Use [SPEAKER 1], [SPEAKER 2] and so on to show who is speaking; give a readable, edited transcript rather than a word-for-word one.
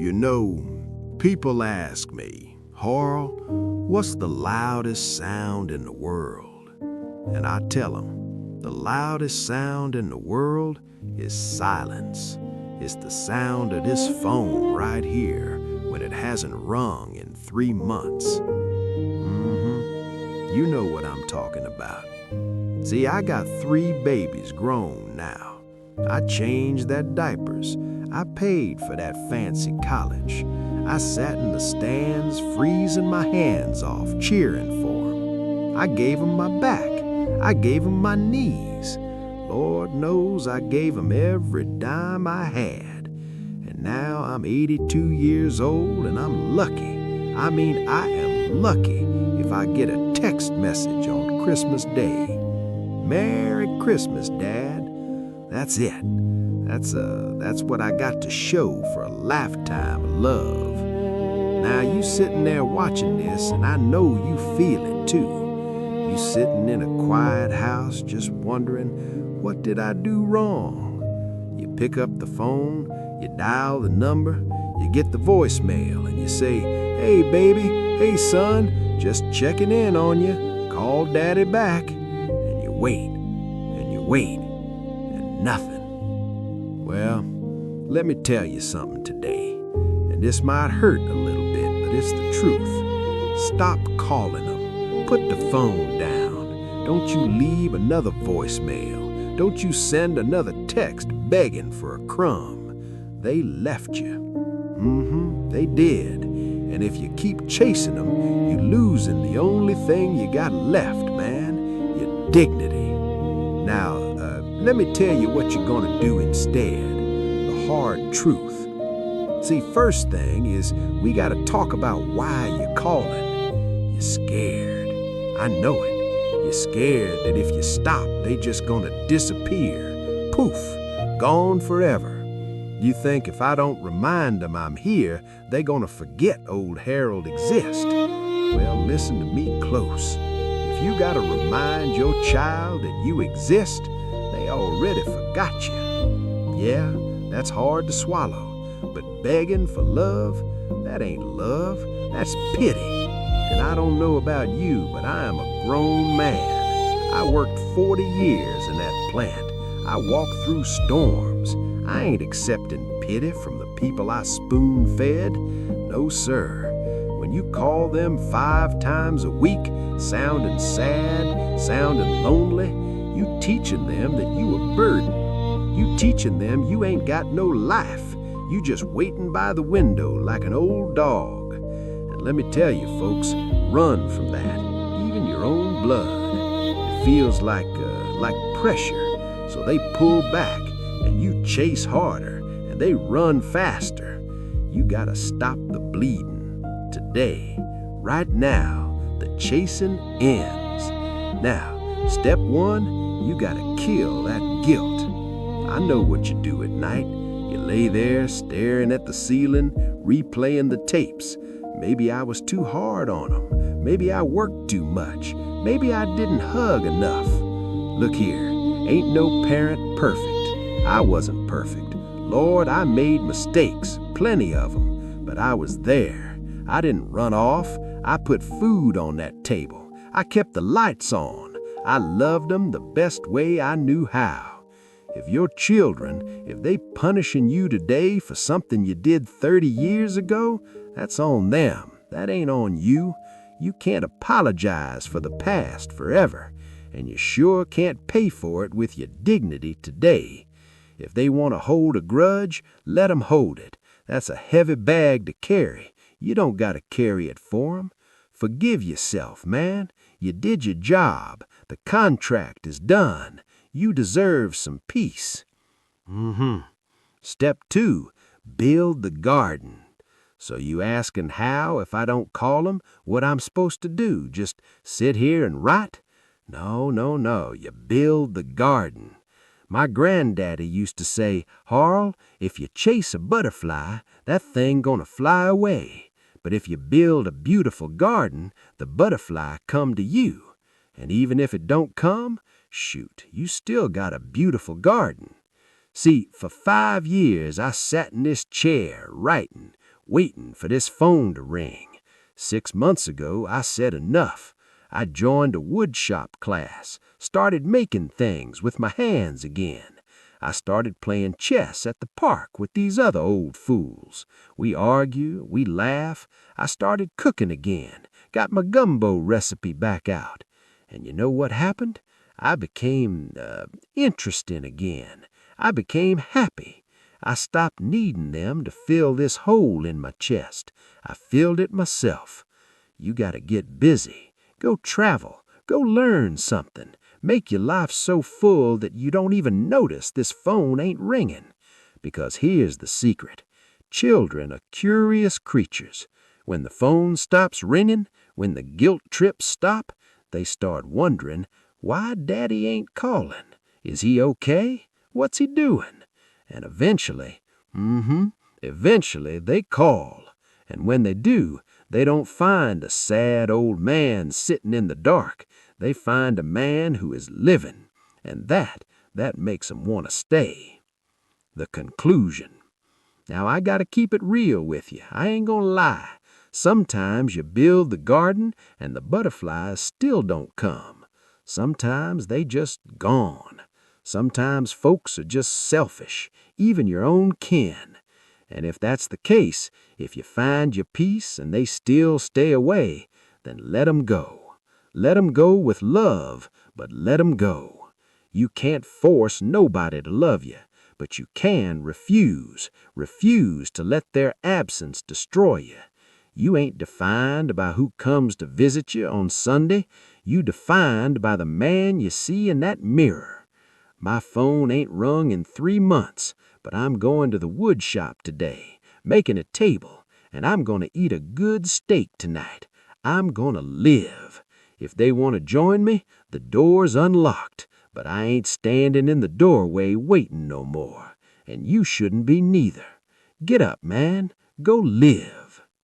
[SPEAKER 1] You know, people ask me, Harl, what's the loudest sound in the world? And I tell them, the loudest sound in the world is silence. It's the sound of this phone right here when it hasn't rung in 3 months. You know what I'm talking about. See, I got 3 babies grown now. I changed their diapers. I paid for that fancy college. I sat in the stands freezing my hands off, cheering for them. I gave them my back. I gave them my knees. Lord knows I gave them every dime I had. And now I'm 82 years old and I'm lucky. I mean, I am lucky if I get a text message on Christmas Day. Merry Christmas, Dad. That's it. That's what I got to show for a lifetime of love. Now you sitting there watching this, and I know you feel it too. You sitting in a quiet house just wondering, what did I do wrong? You pick up the phone, you dial the number, you get the voicemail, and you say, hey baby, hey son, just checking in on you, call daddy back. And you wait, and you wait, and nothing. Well, let me tell you something today, and this might hurt a little bit, but it's the truth. Stop calling them. Put the phone down. Don't you leave another voicemail. Don't you send another text begging for a crumb. They left you. They did. And if you keep chasing them, you're losing the only thing you got left, man, your dignity. Now, let me tell you what you're gonna do instead, the hard truth. See, first thing is we gotta talk about why you're calling. You're scared. I know it. You're scared that if you stop, they just gonna disappear. Poof, gone forever. You think if I don't remind them I'm here, they gonna forget old Harold exists. Well, listen to me close. If you gotta remind your child that you exist, they already forgot you. Yeah, that's hard to swallow, but begging for love, that ain't love, that's pity. And I don't know about you, but I am a grown man. I worked 40 years in that plant. I walked through storms. I ain't accepting pity from the people I spoon-fed. No, sir. When you call them 5 times a week, sounding sad, sounding lonely, you teaching them that you a burden. You teaching them you ain't got no life. You just waiting by the window like an old dog. And let me tell you, folks, run from that, even your own blood. It feels like pressure, so they pull back, and you chase harder, and they run faster. You gotta stop the bleeding. Today, right now, the chasing ends. Now, step 1, you gotta kill that guilt. I know what you do at night. You lay there staring at the ceiling, replaying the tapes. Maybe I was too hard on them. Maybe I worked too much. Maybe I didn't hug enough. Look here, ain't no parent perfect. I wasn't perfect. Lord, I made mistakes, plenty of them, but I was there. I didn't run off. I put food on that table. I kept the lights on. I loved them the best way I knew how. If your children, if they punishing you today for something you did 30 years ago, that's on them. That ain't on you. You can't apologize for the past forever, and you sure can't pay for it with your dignity today. If they want to hold a grudge, let them hold it. That's a heavy bag to carry. You don't got to carry it for them. Forgive yourself, man. You did your job. The contract is done. You deserve some peace. Step 2, build the garden. So you asking how, if I don't call them, what I'm supposed to do? Just sit here and write? No, no, no. You build the garden. My granddaddy used to say, Harl, if you chase a butterfly, that thing gonna fly away. But if you build a beautiful garden, the butterfly come to you. And even if it don't come, shoot, you still got a beautiful garden. See, for 5 years I sat in this chair writing, waiting for this phone to ring. 6 months ago, I said enough. I joined a woodshop class, started making things with my hands again. I started playing chess at the park with these other old fools. We argue, we laugh. I started cooking again, got my gumbo recipe back out. And you know what happened? I became interesting again. I became happy. I stopped needing them to fill this hole in my chest. I filled it myself. You gotta get busy. Go travel. Go learn something. Make your life so full that you don't even notice this phone ain't ringing. Because here's the secret. Children are curious creatures. When the phone stops ringing, when the guilt trips stop, they start wondering, why Daddy ain't calling? Is he okay? What's he doing? And eventually they call. And when they do, they don't find a sad old man sitting in the dark. They find a man who is living, and that makes 'em want to stay. The conclusion. Now, I gotta keep it real with you. I ain't gonna lie. Sometimes you build the garden, and the butterflies still don't come. Sometimes they just gone. Sometimes folks are just selfish, even your own kin. And if that's the case, if you find your peace and they still stay away, then let 'em go. Let 'em go with love, but let 'em go. You can't force nobody to love you, but you can refuse to let their absence destroy you. You ain't defined by who comes to visit you on Sunday. You defined by the man you see in that mirror. My phone ain't rung in 3 months, but I'm going to the wood shop today, making a table, and I'm going to eat a good steak tonight. I'm going to live. If they want to join me, the door's unlocked, but I ain't standing in the doorway waiting no more, and you shouldn't be neither. Get up, man. Go live.